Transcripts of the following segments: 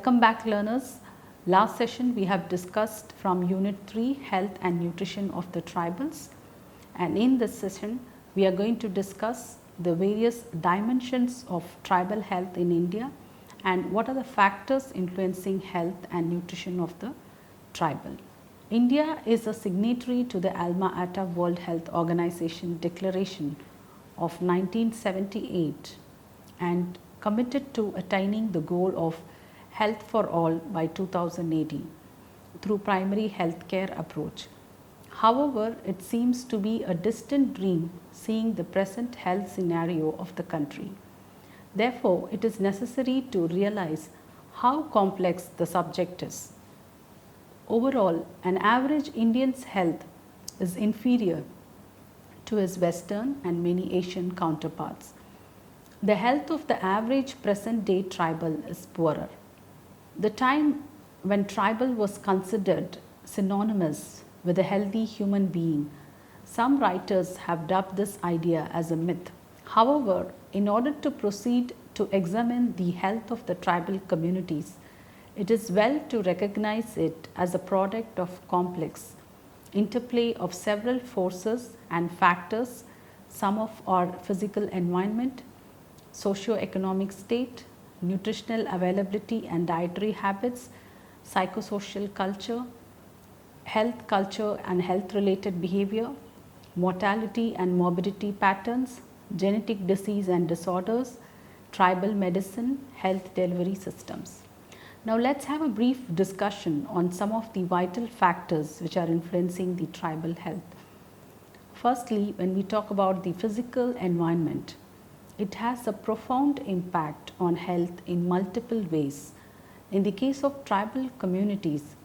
Welcome back, learners. Last session we have discussed from Unit 3 Health and Nutrition of the Tribals, and in this session we are going to discuss the various dimensions of tribal health in India and what are the factors influencing health and nutrition of the tribal. India is a signatory to the Alma Ata World Health Organization Declaration of 1978 and committed to attaining the goal of health for all by 2018 through primary health care approach. However, it seems to be a distant dream seeing the present health scenario of the country. Therefore, it is necessary to realize how complex the subject is. Overall, an average Indian's health is inferior to his Western and many Asian counterparts. The health of the average present day tribal is poorer. The time when tribal was considered synonymous with a healthy human being, some writers have dubbed this idea as a myth. However, in order to proceed to examine the health of the tribal communities, it is well to recognize it as a product of complex interplay of several forces and factors, some of our physical environment, socio-economic state, nutritional availability and dietary habits, psychosocial culture, health culture and health related behavior, mortality and morbidity patterns, genetic disease and disorders, tribal medicine, health delivery systems. Now let's have a brief discussion on some of the vital factors which are influencing the tribal health. Firstly, when we talk about the physical environment, it has a profound impact on health in multiple ways. In the case of tribal communities,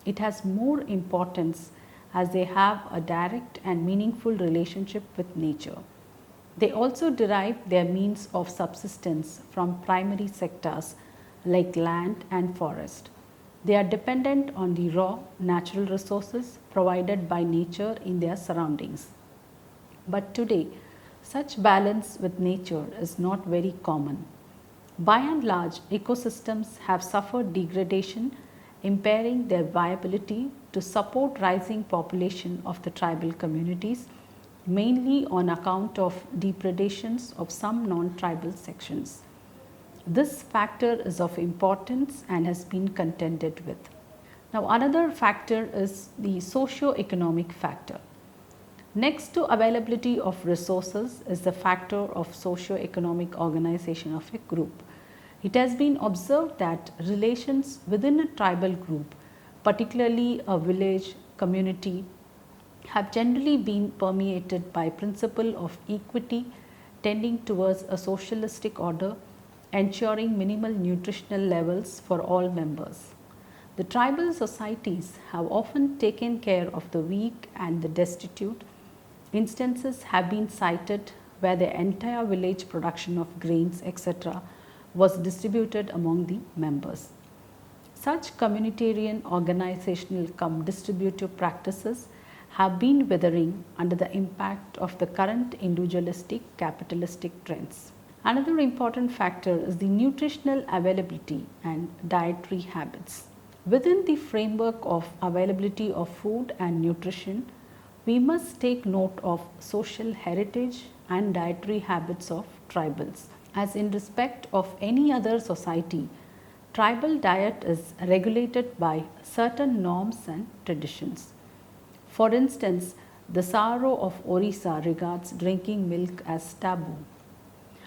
it has more importance as they have a direct and meaningful relationship with nature. They also derive their means of subsistence from primary sectors like land and forest. They are dependent on the raw natural resources provided by nature in their surroundings. But today, such balance with nature is not very common. By and large, ecosystems have suffered degradation, impairing their viability to support rising population of the tribal communities, mainly on account of depredations of some non-tribal sections. This factor is of importance and has been contended with. Now, another factor is the socio-economic factor. Next to availability of resources is the factor of socio-economic organization of a group. It has been observed that relations within a tribal group, particularly a village community, have generally been permeated by principle of equity tending towards a socialistic order, ensuring minimal nutritional levels for all members. The tribal societies have often taken care of the weak and the destitute. Instances have been cited where the entire village production of grains, etc., was distributed among the members. Such communitarian organizational cum distributive practices have been withering under the impact of the current individualistic capitalistic trends. Another important factor is the nutritional availability and dietary habits. Within the framework of availability of food and nutrition, we must take note of social heritage and dietary habits of tribals. As in respect of any other society, tribal diet is regulated by certain norms and traditions. For instance, the Saro of Orissa regards drinking milk as taboo.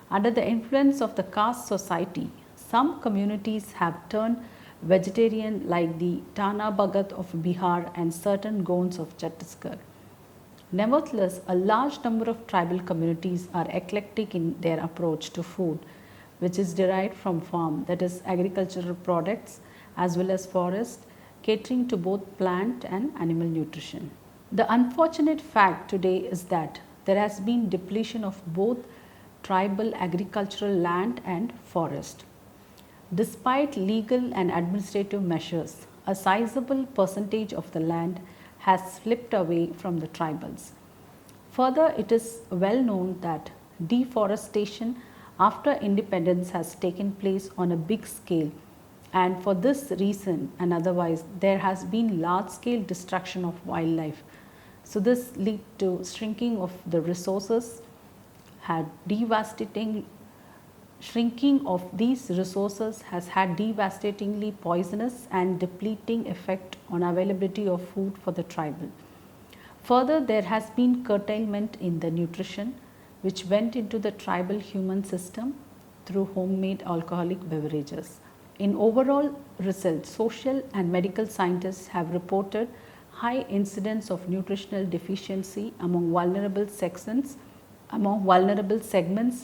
Under the influence of the caste society, some communities have turned vegetarian like the Tana Bhagat of Bihar and certain Gonds of Chhattisgarh. Nevertheless, a large number of tribal communities are eclectic in their approach to food, which is derived from farm, that is agricultural products, as well as forest, catering to both plant and animal nutrition. The unfortunate fact today is that there has been depletion of both tribal agricultural land and forest. Despite legal and administrative measures, a sizable percentage of the land has slipped away from the tribals. Further, it is well known that deforestation after independence has taken place on a big scale and for this reason and otherwise there has been large scale destruction of wildlife. So this lead to shrinking of the resources, had devastating shrinking of these resources has had devastatingly poisonous and depleting effect on availability of food for the tribal. Further, there has been curtailment in the nutrition which went into the tribal human system through homemade alcoholic beverages. In overall results, social and medical scientists have reported high incidence of nutritional deficiency among vulnerable segments,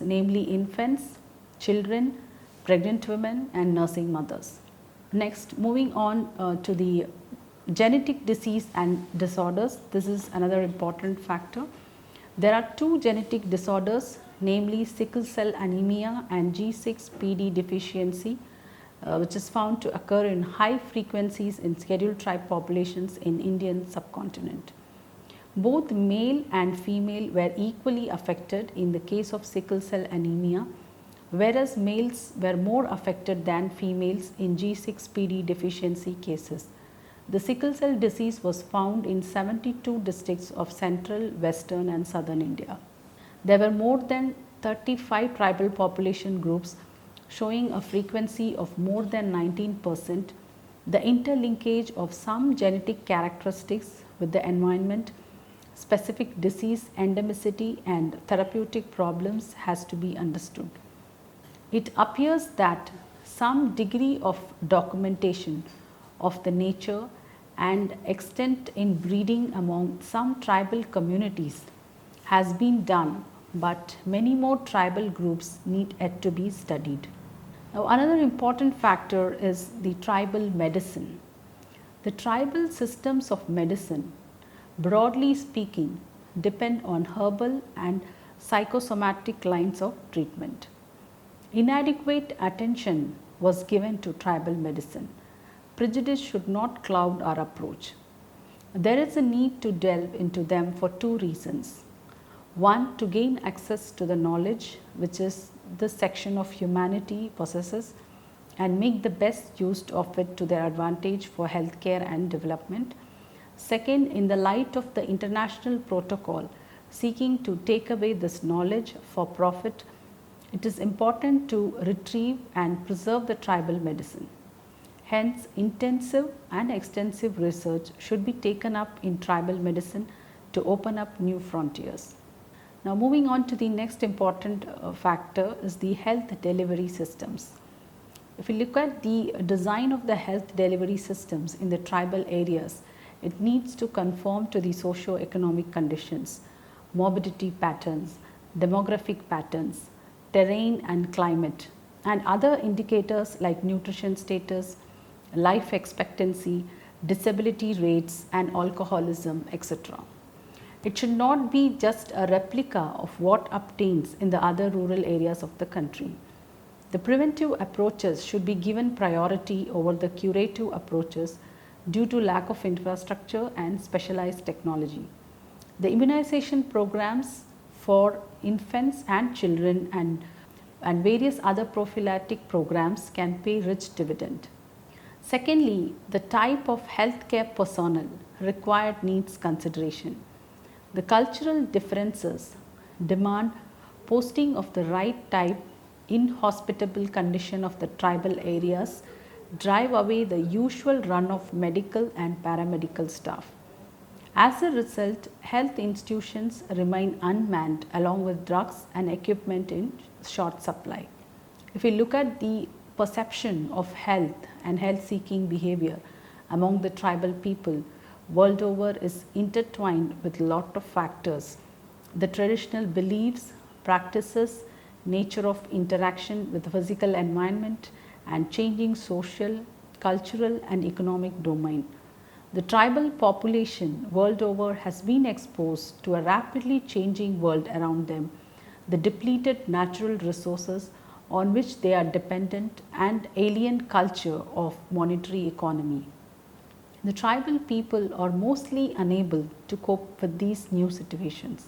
namely infants, children, pregnant women and nursing mothers. Next, moving on to the genetic disease and disorders. This is another important factor. There are two genetic disorders, namely sickle cell anemia and G6PD deficiency, which is found to occur in high frequencies in scheduled tribe populations in Indian subcontinent. Both male and female were equally affected in the case of sickle cell anemia, whereas males were more affected than females in G6PD deficiency cases. The sickle cell disease was found in 72 districts of central, western and southern India. There were more than 35 tribal population groups showing a frequency of more than 19%. The interlinkage of some genetic characteristics with the environment, specific disease endemicity and therapeutic problems has to be understood. It appears that some degree of documentation of the nature and extent in breeding among some tribal communities has been done, but many more tribal groups need yet to be studied. Now, another important factor is the tribal medicine. The tribal systems of medicine, broadly speaking, depend on herbal and psychosomatic lines of treatment. Inadequate attention was given to tribal medicine. Prejudice should not cloud our approach. There is a need to delve into them for two reasons. One, to gain access to the knowledge which is this section of humanity possesses and make the best use of it to their advantage for healthcare and development. Second, in the light of the international protocol seeking to take away this knowledge for profit, it is important to retrieve and preserve the tribal medicine. Hence, intensive and extensive research should be taken up in tribal medicine to open up new frontiers. Now, moving on to the next important factor is the health delivery systems. If we look at the design of the health delivery systems in the tribal areas, it needs to conform to the socio-economic conditions, morbidity patterns, demographic patterns, terrain and climate, and other indicators like nutrition status, life expectancy, disability rates and alcoholism, etc. It should not be just a replica of what obtains in the other rural areas of the country. The preventive approaches should be given priority over the curative approaches due to lack of infrastructure and specialized technology. The immunization programs for infants and children and various other prophylactic programs can pay rich dividend. Secondly, the type of healthcare personnel required needs consideration. The cultural differences demand posting of the right type inhospitable condition of the tribal areas drive away the usual run of medical and paramedical staff. As a result, health institutions remain unmanned along with drugs and equipment in short supply. If we look at the perception of health and health seeking behavior among the tribal people world over is intertwined with a lot of factors. The traditional beliefs, practices, nature of interaction with the physical environment and changing social, cultural and economic domain. The tribal population world over has been exposed to a rapidly changing world around them, the depleted natural resources on which they are dependent and alien culture of monetary economy. The tribal people are mostly unable to cope with these new situations.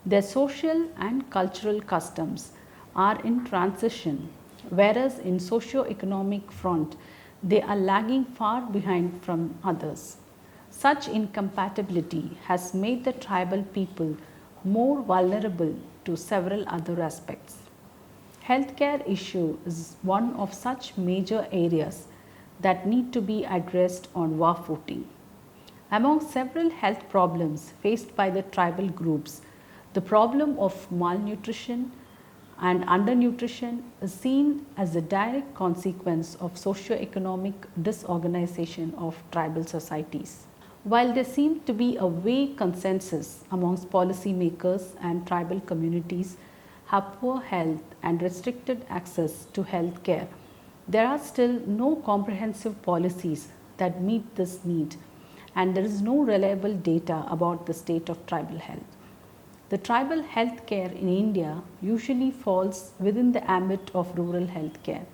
Their social and cultural customs are in transition whereas in socio-economic front they are lagging far behind from others. Such incompatibility has made the tribal people more vulnerable to several other aspects. Healthcare issue is one of such major areas that need to be addressed on war footing. Among several health problems faced by the tribal groups, the problem of malnutrition and undernutrition is seen as a direct consequence of socio-economic disorganization of tribal societies. While there seems to be a vague consensus amongst policymakers and tribal communities have poor health and restricted access to health care, there are still no comprehensive policies that meet this need, and there is no reliable data about the state of tribal health. The tribal health care in India usually falls within the ambit of rural health care.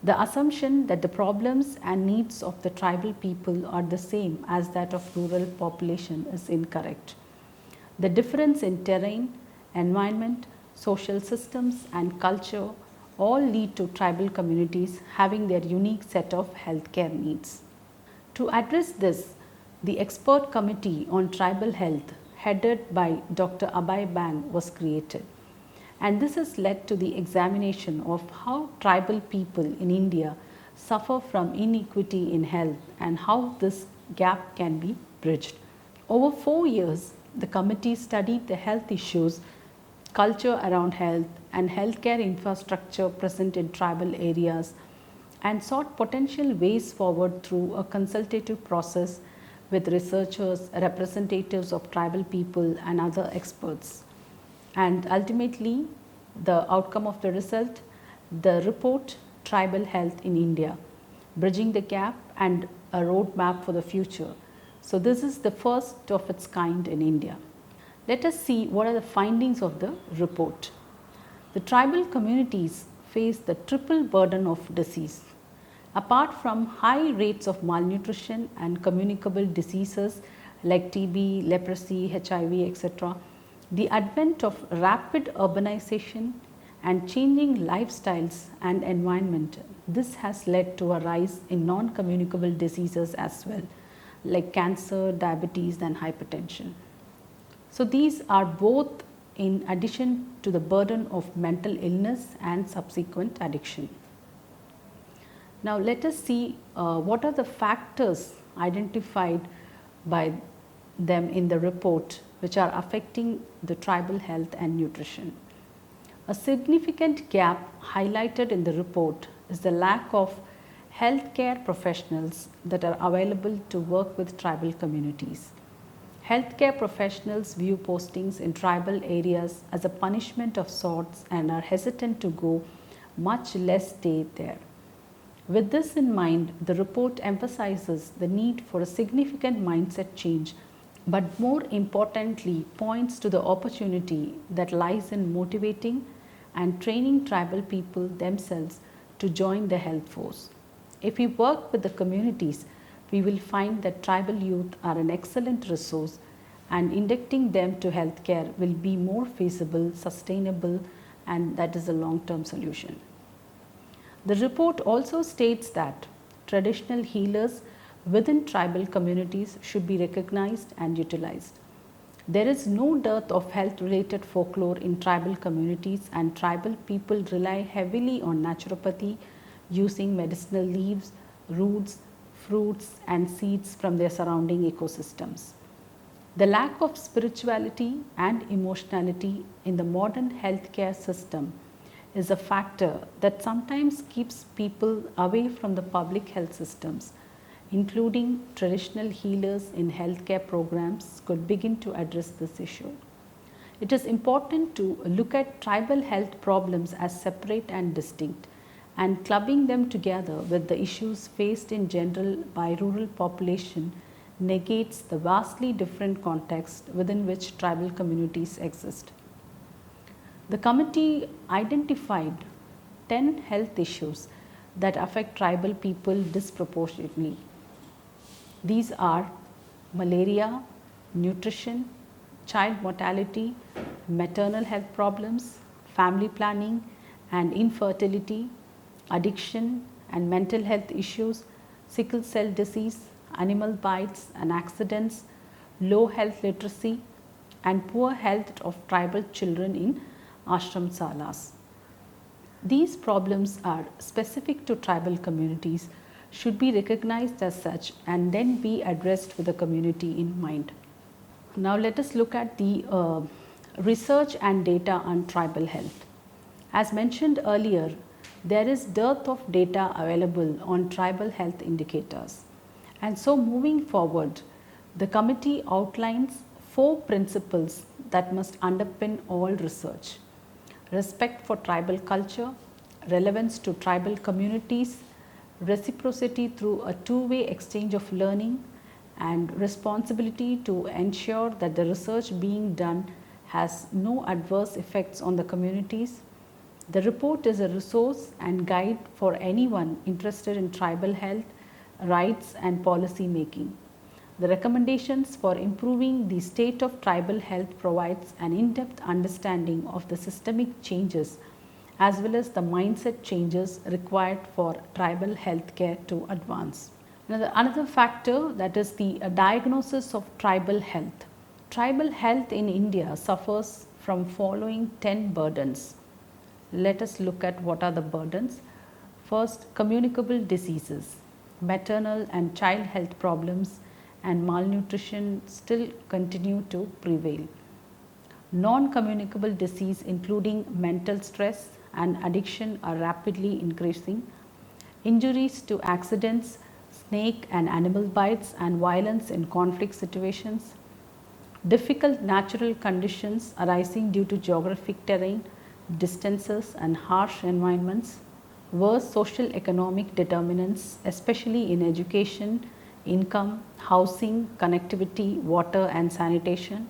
The assumption that the problems and needs of the tribal people are the same as that of rural population is incorrect. The difference in terrain, environment, social systems and culture all lead to tribal communities having their unique set of healthcare needs. To address this, the expert committee on tribal health headed by Dr. Abhay Bang was created, and this has led to the examination of how tribal people in India suffer from inequity in health and how this gap can be bridged. Over 4 years, the committee studied the health issues, culture around health and healthcare infrastructure present in tribal areas, and sought potential ways forward through a consultative process with researchers, representatives of tribal people and other experts. And ultimately, the outcome of the result, the report Tribal Health in India, Bridging the Gap and a Roadmap for the Future. So this is the first of its kind in India. Let us see what are the findings of the report. The tribal communities face the triple burden of disease. Apart from high rates of malnutrition and communicable diseases like TB, leprosy, HIV, etc., the advent of rapid urbanization and changing lifestyles and environment, this has led to a rise in non-communicable diseases as well, like cancer, diabetes and hypertension. So these are both in addition to the burden of mental illness and subsequent addiction. Now let us see what are the factors identified by them in the report which are affecting the tribal health and nutrition. A significant gap highlighted in the report is the lack of healthcare professionals that are available to work with tribal communities. Healthcare professionals view postings in tribal areas as a punishment of sorts and are hesitant to go, much less stay there. With this in mind, the report emphasizes the need for a significant mindset change, but more importantly points to the opportunity that lies in motivating and training tribal people themselves to join the health force. If we work with the communities, we will find that tribal youth are an excellent resource, and inducting them to healthcare will be more feasible, sustainable, and that is a long-term solution. The report also states that traditional healers within tribal communities should be recognized and utilized. There is no dearth of health-related folklore in tribal communities, and tribal people rely heavily on naturopathy, using medicinal leaves, roots, fruits and seeds from their surrounding ecosystems. The lack of spirituality and emotionality in the modern healthcare system is a factor that sometimes keeps people away from the public health systems. Including traditional healers in healthcare programs could begin to address this issue. It is important to look at tribal health problems as separate and distinct, and clubbing them together with the issues faced in general by rural population negates the vastly different context within which tribal communities exist. The committee identified 10 health issues that affect tribal people disproportionately. These are malaria, nutrition, child mortality, maternal health problems, family planning and infertility, addiction and mental health issues, sickle cell disease, animal bites and accidents, low health literacy, and poor health of tribal children in ashram salas. These problems are specific to tribal communities, should be recognized as such, and then be addressed with the community in mind. Now let us look at the research and data on tribal health. As mentioned earlier, there is dearth of data available on tribal health indicators. And so moving forward, the committee outlines 4 principles that must underpin all research: respect for tribal culture, relevance to tribal communities, reciprocity through a two-way exchange of learning, and responsibility to ensure that the research being done has no adverse effects on the communities. The report is a resource and guide for anyone interested in tribal health, rights and policy making. The recommendations for improving the state of tribal health provides an in-depth understanding of the systemic changes as well as the mindset changes required for tribal health care to advance. Another factor, that is the diagnosis of tribal health. Tribal health in India suffers from following 10 burdens. Let us look at what are the burdens. First, communicable diseases. Maternal and child health problems and malnutrition still continue to prevail. Non-communicable disease including mental stress and addiction are rapidly increasing. Injuries to accidents, snake and animal bites and violence in conflict situations. Difficult natural conditions arising due to geographic terrain, distances and harsh environments. Worse social economic determinants, especially in education, income, housing, connectivity, water and sanitation.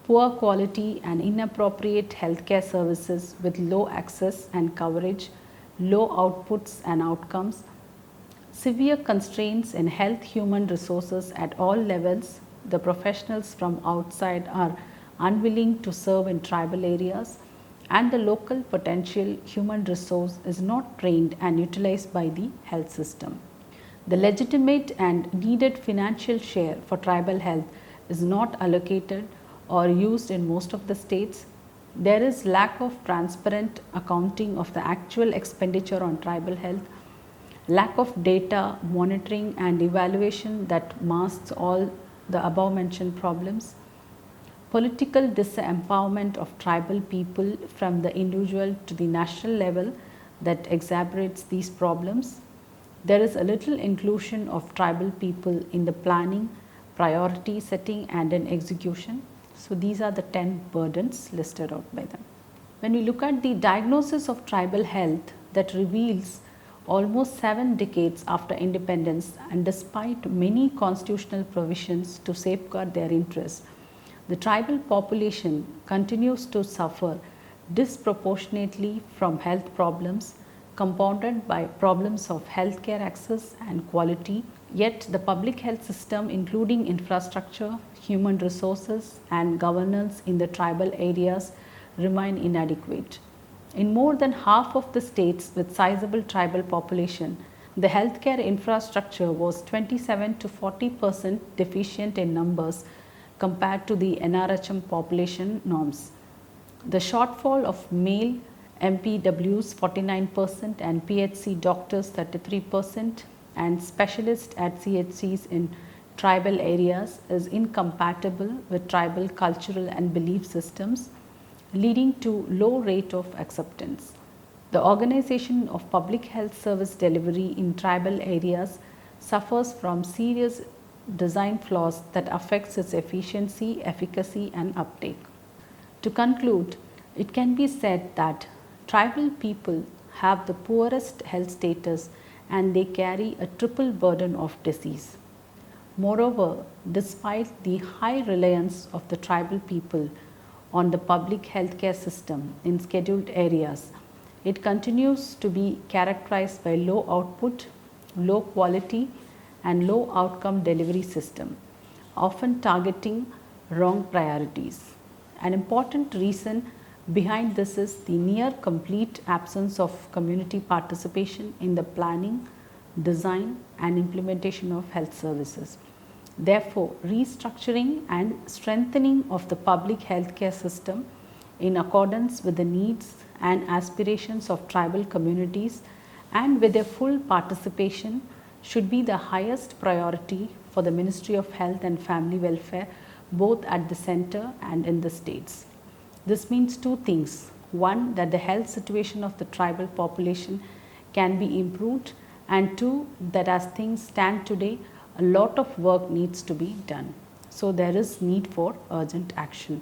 Poor quality and inappropriate healthcare services with low access and coverage, low outputs and outcomes. Severe constraints in health human resources at all levels. The professionals from outside are unwilling to serve in tribal areas, and the local potential human resource is not trained and utilized by the health system. The legitimate and needed financial share for tribal health is not allocated or used in most of the states. There is lack of transparent accounting of the actual expenditure on tribal health, lack of data monitoring and evaluation that masks all the above mentioned problems. Political disempowerment of tribal people from the individual to the national level that exacerbates these problems. There is a little inclusion of tribal people in the planning, priority setting and in execution. So these are the 10 burdens listed out by them. When we look at the diagnosis of tribal health, that reveals almost 7 decades after independence, and despite many constitutional provisions to safeguard their interests, the tribal population continues to suffer disproportionately from health problems, compounded by problems of healthcare access and quality. Yet the public health system, including infrastructure, human resources and governance in the tribal areas, remain inadequate. In more than half of the states with sizable tribal population, the healthcare infrastructure was 27 to 40% deficient in numbers compared to the NRHM population norms. The shortfall of male MPWs 49% and PHC doctors 33% and specialists at CHCs in tribal areas is incompatible with tribal cultural and belief systems, leading to low rate of acceptance. The organization of public health service delivery in tribal areas suffers from serious design flaws that affects its efficiency, efficacy and uptake. To conclude, it can be said that tribal people have the poorest health status and they carry a triple burden of disease. Moreover, despite the high reliance of the tribal people on the public healthcare system in scheduled areas, it continues to be characterized by low output, low quality and low outcome delivery system, often targeting wrong priorities. An important reason Behind this is the near complete absence of community participation in the planning, design and implementation of health services. Therefore, restructuring and strengthening of the public healthcare system in accordance with the needs and aspirations of tribal communities and with their full participation should be the highest priority for the Ministry of Health and Family Welfare, both at the centre and in the states. This means two things. One, that the health situation of the tribal population can be improved, and two, that as things stand today, a lot of work needs to be done. So there is need for urgent action.